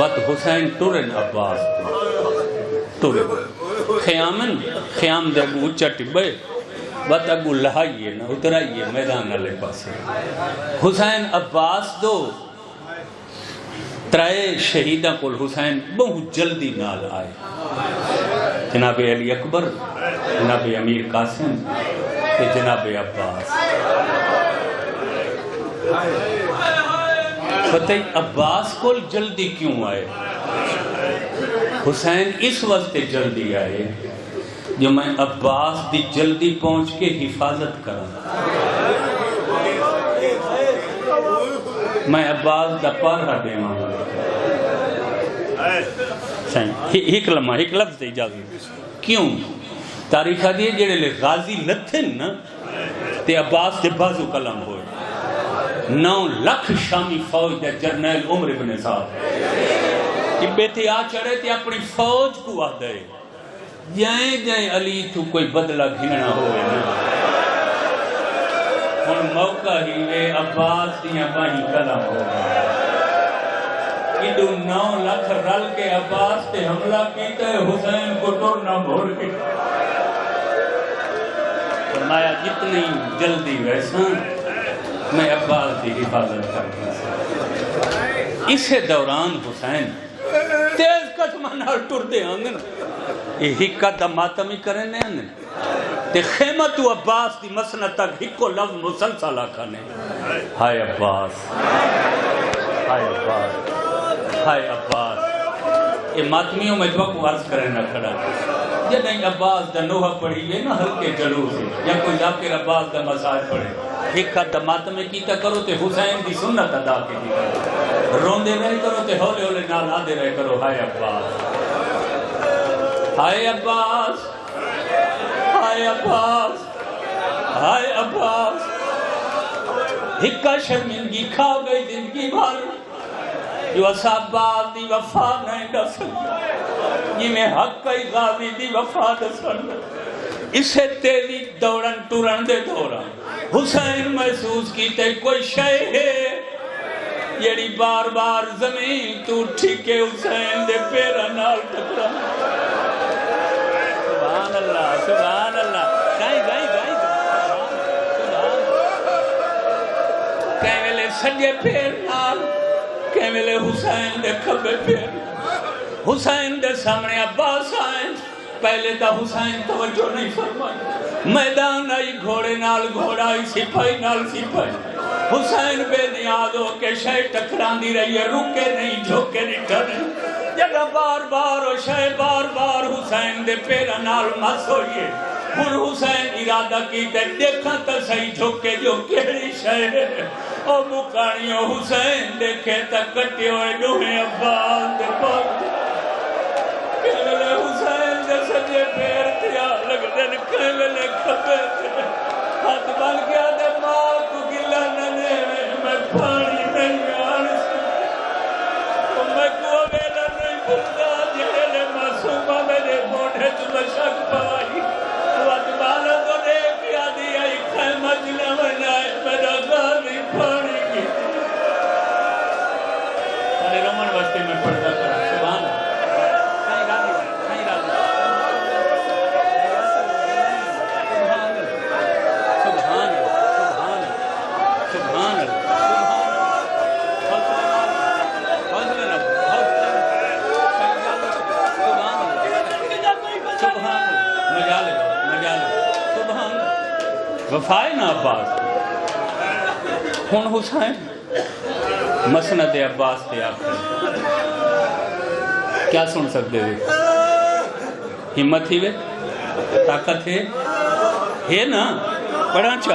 وقت حسین ٹرن عباس ٹرن خیام دے اگو اچھا ٹبے وقت اگو لہائیے نا اترائیے میدان والے پاسے حسین عباس دو ترائے شہیدہ کول حسین بہت جلدی نال آئے جناب علی اکبر جناب امیر قاسم تے جناب عباس پتہ عباس کول جلدی کیوں آئے حسین اس وقت جلدی آئے جو میں عباس دی جلدی پہنچ کے حفاظت کروں میں عباس دا پارہ دے ماں ایک لمحہ ایک لفظ دے اجازت کیوں تاریخہ دیئے جڑے لے غازی لتھن نا تے عباس دے بازو کلم ہوئے 9 لاکھ شامی فوج دے جرنیل عمر ابن صاحب کہ بیٹے آ چڑھے تے اپنی فوج کو آ دے جائیں جائیں علی تو کوئی بدلہ گھننا ہوئے نا اور موقع ہی وے عباس دیاں باہی کلم ہوئے ادھو 9 لاکھ رل کے عباس تے حملہ کیتا ہے حسین کو ٹرنا بھول کے فرمایا جتنی جلدی ویسا میں عباس دی حفاظت کرتا اسے دوران حسین تیز قدمہ نال ٹر دے آنگن یہ ہکا دا ماتمی کرنے آنگن تے خیمہ تو عباس دی مسنہ تک ہکو لفظ مسلسل آکھانے ہائے عباس ہائے عباس ہائے عباس یہ ماتمیوں میں جو کو عرض کرنے نہ کھڑا یا نہیں عباس دا نوحہ پڑھی گئے نا ہلکے جلوس ہے یا کوئی ذاکر عباس دا مسائل پڑھے ایک خط ماتمے کیتا کرو تے حسین دی سنت ادا کی دی روندے رہے کرو تے ہولے ہولے نال آدھے رہے کرو ہائے عباس ہائے عباس ہائے عباس ہائے عباس ہکا شرمندگی کھا گئی زندگی بھر جو اصحابات دی وفا نہیں دسن یہ میں حق کئی غازی دی وفا دسن اسے تیزی دوڑن ٹورن دے دوران حسین محسوس کیتے کوئی شے ہے یعنی بار بار زمین تو ٹھیکے حسین دے پیرا نال ٹکرا سبحان اللہ سبحان اللہ گائیں گائیں گائیں کہیں ویلے سجے پیر نال کہ ملے حسین دے کھبے پیر حسین دے سامنے عباس آئیں پہلے تا حسین توجہ نہیں فرمائی میدان آئی گھوڑے نال گھوڑا آئی سپاہی نال سپاہی حسین بے نیاز ہو کے شے ٹکران دی رہی ہے رکے نہیں جھوکے نہیں ڈرے جگہ بار بار اور شے بار بار حسین دے پیرا نال مس ہوئیے پھر حسین ارادہ کی تے دیکھا تا صحیح جھوکے جو کیڑی شے ہے او مکانیوں حسین دیکھے تا کٹے ہوئے دوہیں عباس دے پاک کہلے حسین دے سجے پیر تیا لگ دن کہلے کھپے ہاتھ بن گیا دے ماں کو گلہ ننے میں پانی نہیں آن تو میں کو ویلہ نہیں بھلتا جہلے معصومہ میرے موڑے تو مشک پائی وقت بالا تو دیکھ یادی آئی خیمہ جلہ بنائے میرا غازی پانی کی سارے رومن وستے میں پڑھتا کرا سبحان وفائے نا عباس ہون حسین مسند عباس تے آخر کیا سن سکتے ہوئے ہمت ہی وے طاقت ہے نا پڑھا چاہ